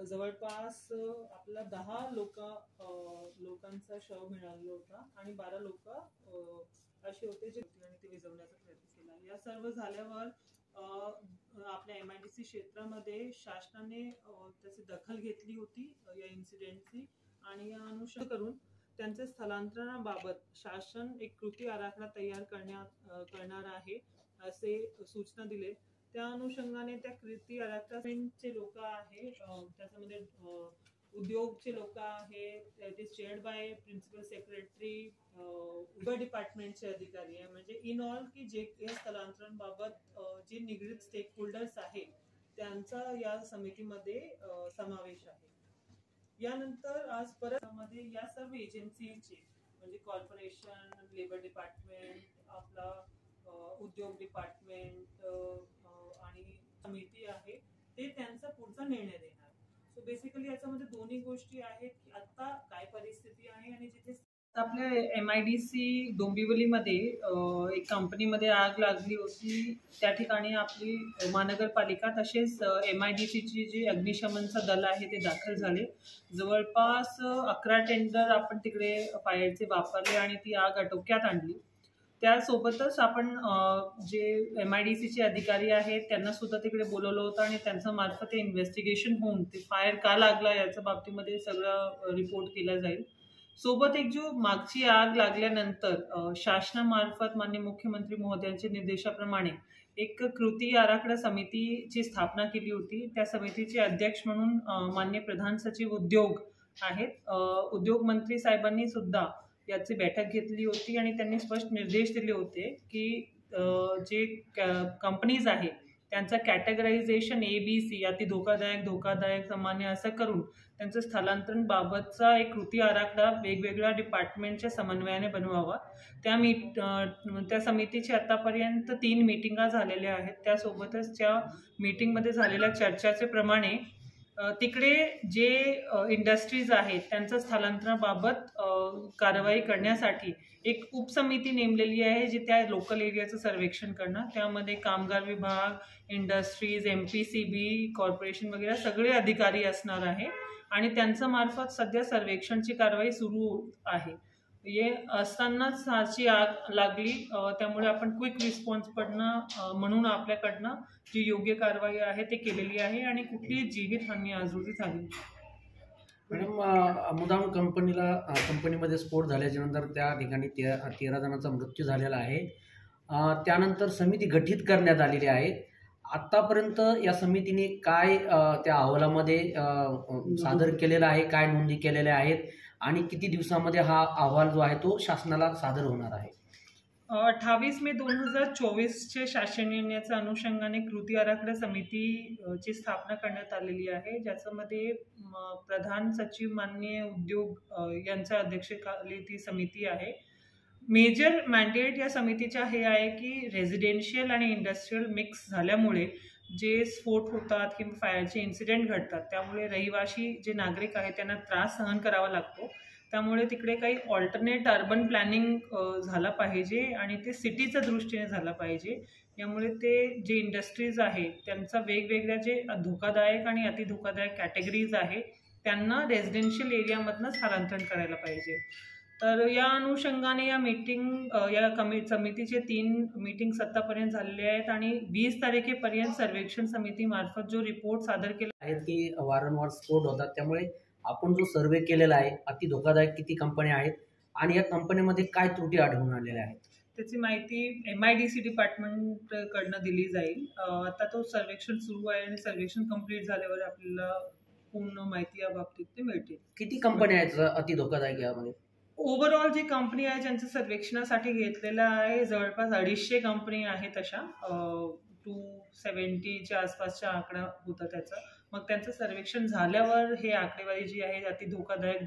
जवळपास आपला 10 लोकांचा शव मिळाला होता आणि 12 लोक असे होते जे आणि ते विझवण्याचा प्रयत्न केला. या सर्व झाल्यावर आपल्या MIDC क्षेत्रामध्ये शासनाने त्याची दखल घेतली होती या इन्सिडेंटची आणि या अनुषंगाने करून त्यांच्या स्थलांतरणाबाबत शासन एक कृती आराखडा तयार करणार आहे असे सूचना दिले. त्या अनुषंगाने त्या कृती आराखड्याचे लोक आहे त्याच्यामध्ये उद्योगचे लोक आहेत, it is chaired by principal secretary, डिपार्टमेंटचे अधिकारी आहे, म्हणजे इन ऑल की जे या स्थलांतरण बाबत जे निगडीत स्टेक होल्डर्स आहेत त्यांचा या समितीमध्ये समावेश आहे. यानंतर आज परत मध्ये या सर्व एजन्सीचे म्हणजे कॉर्पोरेशन, लेबर डिपार्टमेंट, आपला उद्योग डिपार्टमेंट आणि समिती आहे ते त्यांचा पुढचा निर्णय देणार. सो बेसिकली याच्यामध्ये दोन्ही गोष्टी आहेत की आता काय परिस्थिती आहे आणि जिथे आपल्या MIDC डोंबिवलीमध्ये एक कंपनीमध्ये आग लागली होती. त्या ठिकाणी आपली महानगरपालिका तसेच MIDCची जी अग्निशमनचं दल आहे ते दाखल झाले. जवळपास 11 टेंडर आपण तिकडे फायरचे वापरले आणि ती आग आटोक्यात आणली. त्यासोबतच आपण जे MIDCचे अधिकारी आहेत त्यांना सुद्धा तिकडे बोलवलं होतं आणि त्यांच्या मार्फत ते इन्व्हेस्टिगेशन होऊन ते फायर का लागला याच्या बाबतीमध्ये सगळं रिपोर्ट केला जाईल. सोबत एक जो मागची आग लागल्यानंतर शासनामार्फत माननीय मुख्यमंत्री महोदयांच्या निर्देशाप्रमाणे एक कृती आराखडा समितीची स्थापना केली होती. त्या समितीचे अध्यक्ष म्हणून माननीय प्रधान सचिव उद्योग आहेत. उद्योग मंत्री साहेबांनी सुद्धा याची बैठक घेतली होती आणि त्यांनी स्पष्ट निर्देश दिले होते की जे कंपनीज आहे त्यांचं कॅटेगरायझेशन ABC अति धोकादायक सामान्य असं करून त्यांचं स्थलांतरण बाबतचा एक कृती आराखडा वेगवेगळ्या डिपार्टमेंटच्या समन्वयाने बनवावा. त्या समितीची आतापर्यंत 3 मीटिंगा झालेल्या आहेत. त्यासोबतच त्या मीटिंगमध्ये झालेल्या चर्चाचे प्रमाणे तिकडे जे इंडस्ट्रीज आहेत त्यांचं स्थलांतरणाबाबत कारवाई करण्यासाठी एक उपसमिती नेमलेली आहे जी त्या लोकल एरियाचं सर्वेक्षण करणार. त्यामध्ये कामगार विभाग, इंडस्ट्रीज, MPCB, कॉर्पोरेशन वगैरे सगळे अधिकारी असणार आहे आणि त्यांच्या मार्फत सध्या सर्वेक्षणची कारवाई सुरू आहे. हे असतानाच ह्याची आग लागली, त्यामुळे आपण क्विक रिस्पॉन्स म्हणून आपल्याकडनं जी योग्य कारवाई आहे ते केलेली आहे आणि कुठलीही जीवितहानी आजूबाजू झाली. मॅडम, मुदाम कंपनीमध्ये स्फोट झाल्याच्या नंतर त्या ठिकाणी 13 जणांचा मृत्यू झालेला आहे. त्यानंतर समिती गठीत करण्यात आलेली आहे. आतापर्यंत या समितीने काय त्या अहवालामध्ये सादर केलेलं आहे, काय नोंदी केलेल्या आहेत आणि किती दिवसामध्ये हा अहवाल जो आहे तो शासनाला सादर होणार आहे? 28 मे 2024चे शासन निर्णयाच्या अनुषंगाने कृती आराखडा समितीची स्थापना करण्यात आलेली आहे, ज्याच्यामध्ये प्रधान सचिव माननीय उद्योग यांच्या अध्यक्षतेखाली ती समिती आहे. मेजर मॅन्डेट या समितीचा हे आहे की रेझिडेन्शियल आणि इंडस्ट्रियल मिक्स झाल्यामुळे जे स्फोट होतात किंवा फायरचे इन्सिडेंट घडतात त्यामुळे रहिवासी जे नागरिक आहेत त्यांना त्रास सहन करावा लागतो. त्यामुळे तिकडे काही ऑल्टरनेट अर्बन प्लॅनिंग झालं पाहिजे आणि ते सिटीच्या दृष्टीने झालं पाहिजे. यामुळे ते जे इंडस्ट्रीज आहेत त्यांचा वेगवेगळ्या जे धोकादायक आणि अतिधोकादायक कॅटेगरीज आहे त्यांना रेसिडेन्शियल एरियामधनं स्थलांतरण करायला पाहिजे. तर या अनुषंगाने या समितीचे 3 मीटिंग्स आतापर्यंत झालेले आहेत आणि 20 तारखेपर्यंत सर्वेक्षण समितीमार्फत जो रिपोर्ट सादर केला आहे की वारंवार स्फोट होतात, त्यामुळे आपण जो सर्वे केलेला आहे अति धोकादायक किती कंपन्या आहेत आणि या कंपन्यांमध्ये काय त्रुटी आढळून आलेल्या आहेत त्याची माहिती MIDC डिपार्टमेंट कडनं दिली जाईल. आता तो सर्वेक्षण सुरू आहे आणि सर्वेक्षण कंप्लीट झाल्यावर आपल्याला पूर्ण माहिती या बाबतीत ते मिळतील. किती कंपन्या आहेत अति धोकादायक यामध्ये? ओव्हरऑल जी कंपनी आहे ज्यांचं सर्वेक्षणासाठी घेतलेलं आहे जवळपास 250 कंपनी आहेत. अशा 270च्या आसपासचा आकडा होता त्याचा. मग त्यांचं सर्वेक्षण झाल्यावर हे आकडेवारी जी आहे अति धोकादायक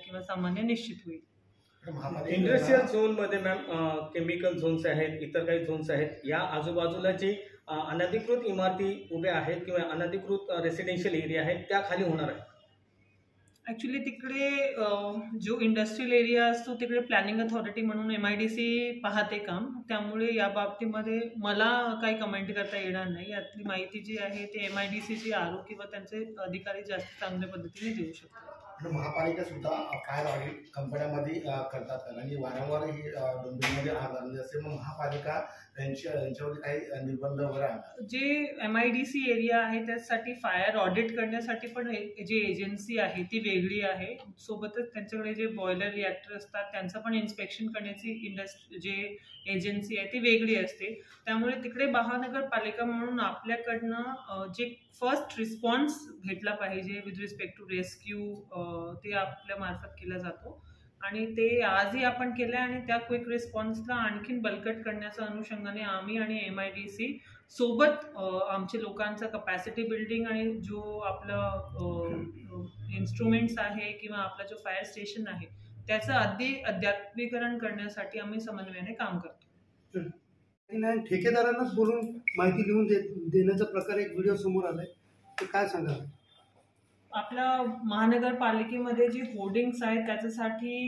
किंवा सामान्य निश्चित होईल. इंडस्ट्रियल झोनमध्ये मॅम केमिकल झोन्स आहेत, इतर काही झोन्स आहेत, या आजूबाजूला जे अनधिकृत इमारती उभ्या आहेत किंवा अनधिकृत रेसिडेन्शियल एरिया आहेत त्या खाली होणार आहे. ॲक्च्युली तिकडे जो इंडस्ट्रियल एरिया असतो तिकडे प्लॅनिंग अथॉरिटी म्हणून MIDC पाहते काम, त्यामुळे या बाबतीमध्ये मला काही कमेंट करता येणार नाही. यातली माहिती जी आहे ती MIDCची RO किंवा त्यांचे अधिकारी जास्त चांगल्या पद्धतीने देऊ शकतात. महापालिका सुद्धा फायर ऑडिट कंपन्यांमध्ये करतात आणि वारंवार ही डोंबिवलीमध्ये आग लागली असते. मग महापालिका यांच्यावर काही निर्बंध वगैरे आहे? जे MIDC एरिया आहे त्यासाठी फायर ऑडिट करण्यासाठी पण जी एजन्सी आहे ती वेगळी आहे. सोबतच त्यांच्याकडे जे बॉयलर रिॲक्टर असतात त्यांचं पण इन्स्पेक्शन करण्याची जे एजन्सी आहे ती वेगळी असते. त्यामुळे तिकडे महानगरपालिका म्हणून आपल्याकडनं जे फर्स्ट रिस्पॉन्स भेटला पाहिजे विथ रिस्पेक्ट टू रेस्क्यू ते आपल्या मार्फत केला जातो आणि ते आजही आपण केलं आहे. आणि त्या क्विक रिस्पॉन्सला आणखीन बळकट करण्याच्या अनुषंगाने आम्ही आणि MIDC सोबत आमचे लोकांचा कपॅसिटी बिल्डिंग आणि जो आपलं इन्स्ट्रुमेंट्स आहे किंवा आपला जो फायर स्टेशन आहे त्याचं अद्ययावतीकरण करण्यासाठी आम्ही समन्वयाने काम करतो. ठेकेदारांनाच बोलून माहिती लिहून देण्याचा प्रकार एक व्हिडिओ समोर आलाय, ते काय सांगाल? आपल्या महानगरपालिकेमध्ये जी होर्डिंग्स आहेत त्याच्यासाठी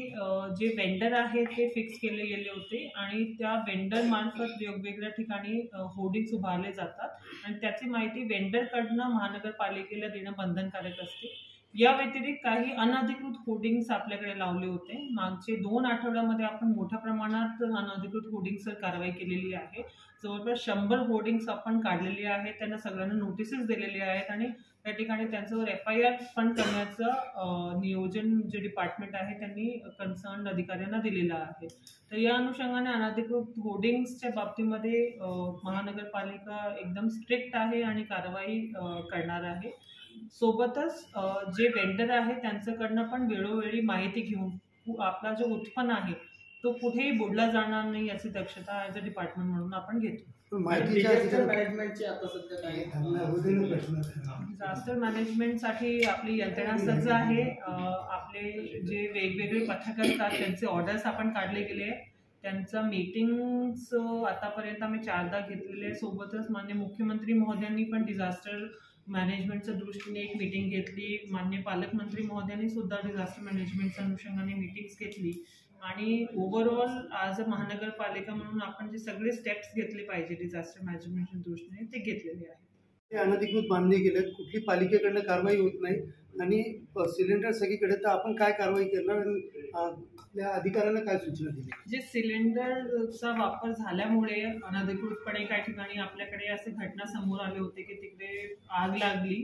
जे वेंडर आहेत ते फिक्स केले गेले होते आणि त्या वेंडर मार्फत वेगवेगळ्या ठिकाणी होर्डिंग्स उभारले जातात आणि त्याची माहिती वेंडरकडनं महानगरपालिकेला देणं बंधनकारक असते. या व्यतिरिक्त काही अनधिकृत होर्डिंग्स आपल्याकडे लावले होते. मागचे 2 आठवड्यामध्ये आपण मोठ्या प्रमाणात अनधिकृत होर्डिंग्सवर कारवाई केलेली आहे. जवळपास 100 होर्डिंग्स आपण काढलेले आहेत, त्यांना सगळ्यांना नोटिसेस दिलेले आहेत आणि त्या ठिकाणी त्यांच्यावर FIR पण करण्याचं नियोजन जे डिपार्टमेंट आहे त्यांनी कन्सर्न अधिकाऱ्यांना दिलेलं आहे. तर या अनुषंगाने अनधिकृत होर्डिंग्सच्या बाबतीमध्ये महानगरपालिका एकदम स्ट्रिक्ट आहे आणि कारवाई करणार आहे. सोबतच जे वेंडर आहे त्यांच्याकडनं पण वेळोवेळी माहिती घेऊन आपला जो उत्पन्न आहे तो कुठेही बुडला जाणार नाही याची दक्षता ॲज अ डिपार्टमेंट म्हणून आपण घेतो. मॅनेजमेंटची आता सध्या काय डिझास्टर मॅनेजमेंटसाठी आपली यंत्रणा सज्ज आहे. आपले जे वेगवेगळे पथक असतात त्यांचे ऑर्डर्स आपण काढले गेले आहे. त्यांचं मीटिंग्स आतापर्यंत आम्ही 4दा घेतलेले आहे. सोबतच माननीय मुख्यमंत्री महोदयांनी पण डिझास्टर मॅनेजमेंटच्या दृष्टीने एक मीटिंग घेतली. माननीय पालकमंत्री महोदयांनी सुद्धा डिझास्टर मॅनेजमेंटच्या अनुषंगाने मीटिंग्स घेतली आणि ओव्हरऑल आज महानगरपालिका म्हणून आपण जे सगळे स्टेप्स घेतले पाहिजे डिझास्टर मॅनेजमेंटच्या दृष्टीने ते घेतलेले आहेत. ते अनधिकृत बांधले गेले, कुठली पालिकेकडनं कारवाई होत नाही आणि सिलेंडर सगळीकडे, तर आपण काय कारवाई करणार आणि आपल्या अधिकाऱ्यांना काय सूचना दिली? जे सिलेंडरचा वापर झाल्यामुळे अनधिकृतपणे काही ठिकाणी आपल्याकडे असे घटना समोर आले होते की तिकडे आग लागली.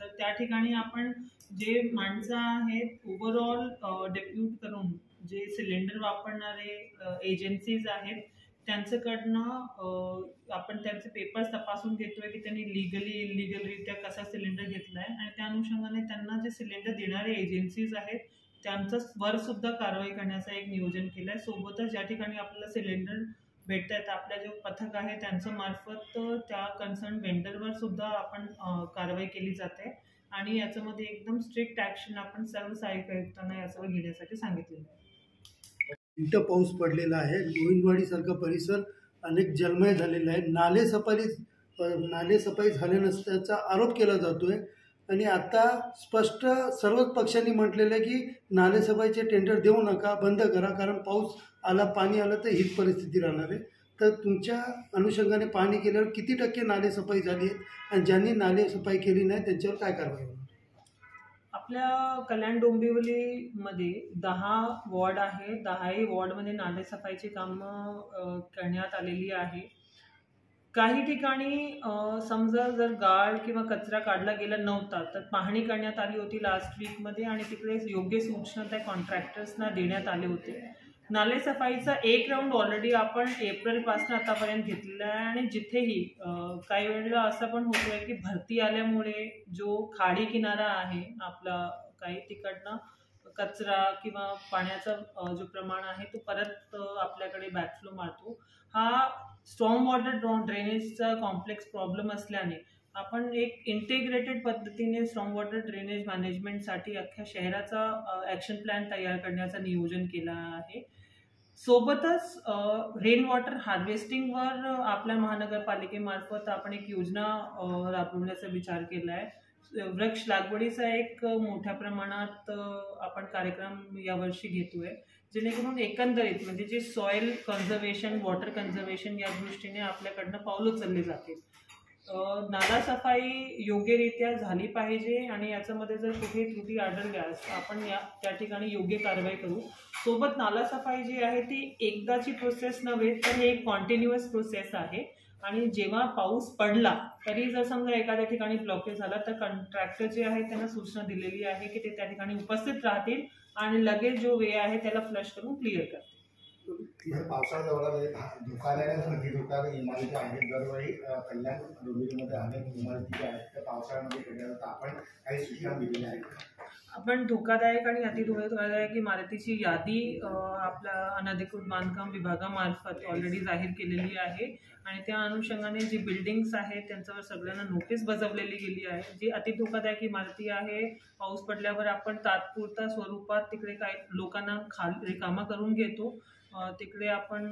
तर त्या ठिकाणी आपण जे माणसं आहेत ओव्हरऑल डेप्यूट करून जे सिलेंडर वापरणारे एजन्सीज आहेत त्यांच्याकडनं आपण त्यांचे पेपर्स तपासून घेतोय की त्यांनी इलिगलरित्या कसा सिलेंडर घेतला आहे आणि त्या अनुषंगाने त्यांना जे सिलेंडर देणारे एजन्सीज आहेत त्यांच्यावर सुद्धा कारवाई करण्याचं एक नियोजन केलं आहे. सोबतच ज्या ठिकाणी आपल्याला सिलेंडर भेटत आहेत आपल्या जे पथक आहे त्यांच्या मार्फत त्या कन्सर्न वेंडरवर सुद्धा आपण कारवाई केली जाते आणि याच्यामध्ये एकदम स्ट्रिक्ट ॲक्शन आपण सर्व सहाय्यक आयुक्तांना याच्यावर घेण्यासाठी सांगितलेलं आहे. मोठा पाऊस पडलेला आहे. गोविंदवाडीसारखा परिसर अनेक जलमय झालेला आहे. नाले सफाई झाले नसल्याचा आरोप केला जातोय आणि आता स्पष्ट सर्वच पक्षांनी म्हटलेलं आहे की नालेसफाईचे टेंडर देऊ नका, बंद करा, कारण पाऊस आला, पाणी आलं तर हीच परिस्थिती राहणार आहे. तर तुमच्या अनुषंगाने पाहणी केल्यावर किती टक्के नालेसफाई झाली आहे आणि ज्यांनी नालेसफाई केली नाही त्यांच्यावर काय कारवाई होणार? आपल्या कल्याण डोंबिवलीमध्ये 10 वॉर्ड आहे. 10ही वॉर्डमध्ये नालेसफाईची कामं करण्यात आलेली आहे. काही ठिकाणी समजा जर गाळ किंवा कचरा काढला गेला नव्हता तर पाहणी करण्यात आली होती लास्ट वीकमध्ये आणि तिकडे योग्य सूचना त्या कॉन्ट्रॅक्टर्सना देण्यात आले होते. नालेसफाईचा एक राऊंड ऑलरेडी आपण एप्रिलपासून आतापर्यंत घेतलेला आहे आणि जिथेही काही वेळेला असं पण होतं आहे की भरती आल्यामुळे जो खाडी किनारा आहे आपला काही तिकडनं कचरा किंवा पाण्याचा जो प्रमाण आहे तो परत आपल्याकडे बॅकफ्लो मारतो. हा स्ट्रॉंग वॉटर ड्रेनेजचा कॉम्प्लेक्स प्रॉब्लेम असल्याने आपण एक इंटिग्रेटेड पद्धतीने स्ट्रॉंग वॉटर ड्रेनेज मॅनेजमेंटसाठी अख्ख्या शहराचा ॲक्शन प्लॅन तयार करण्याचं नियोजन केलं आहे. सोबतच रेन वॉटर हार्वेस्टिंगवर आपल्या महानगरपालिकेमार्फत आपण एक योजना राबवण्याचा विचार केला आहे. वृक्ष लागवडीचा एक मोठ्या प्रमाणात आपण कार्यक्रम यावर्षी घेतोय, जेणेकरून एकंदरीत म्हणजे जे सॉइल कन्झर्वेशन, वॉटर कन्झर्वेशन या दृष्टीने आपल्याकडनं पावलं उचलली जातील. नाला सफाई योग्यरित्या झाली पाहिजे आणि याच्यामध्ये जर कुठे त्रुटी आढळल्यास आपण त्या ठिकाणी योग्य कारवाई करू. सोबत नाला सफाई जी आहे ती एकदाची प्रोसेस नव्हे, तर हे एक कॉन्टिन्युअस प्रोसेस आहे. आणि जेव्हा पाऊस पडला तरी जर समजा एखाद्या ठिकाणी ब्लॉकेज झाला तर कंट्रॅक्टर जे आहे त्यांना सूचना दिलेली आहे की ते त्या ठिकाणी उपस्थित राहतील आणि लगेच जो वे आहे त्याला फ्लश करून क्लिअर करतील. पावसाळ्याजवळ दुकाने दुकान इमारती आहेत. दरवेळी कल्याण डोंबिवलीमध्ये अनेक इमारती ज्या आहेत त्या पावसाळ्यामध्ये केल्या जातात. आपण काही सूचना दिलेल्या आहेत. आपण धोकादायक आणि अतिधोकादायक इमारतीची यादी आपल्या अनधिकृत बांधकाम विभागामार्फत ऑलरेडी जाहीर केलेली आहे आणि त्या अनुषंगाने जी बिल्डिंग्स आहेत त्यांच्यावर सगळ्यांना नोटीस बजावलेली गेली आहे. जी अतिधोकादायक इमारती आहे, पाऊस पडल्यावर आपण तात्पुरता स्वरूपात तिकडे काही लोकांना रिकामा करून घेतो, तिकडे आपण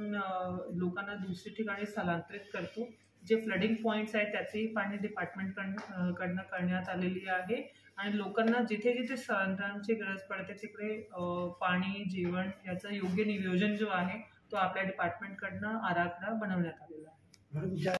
लोकांना दुसऱ्या ठिकाणी स्थलांतरित करतो. जे फ्लडिंग पॉईंट्स आहेत त्याचीही पाणी डिपार्टमेंटकडनं करण्यात आलेली आहे आणि लोकांना जिथे जिथे स्थलांतरांची गरज पडते तिकडे पाणी, जेवण याचं योग्य नियोजन जो आहे तो आपल्या डिपार्टमेंटकडनं आराखडा बनवण्यात आलेला आहे.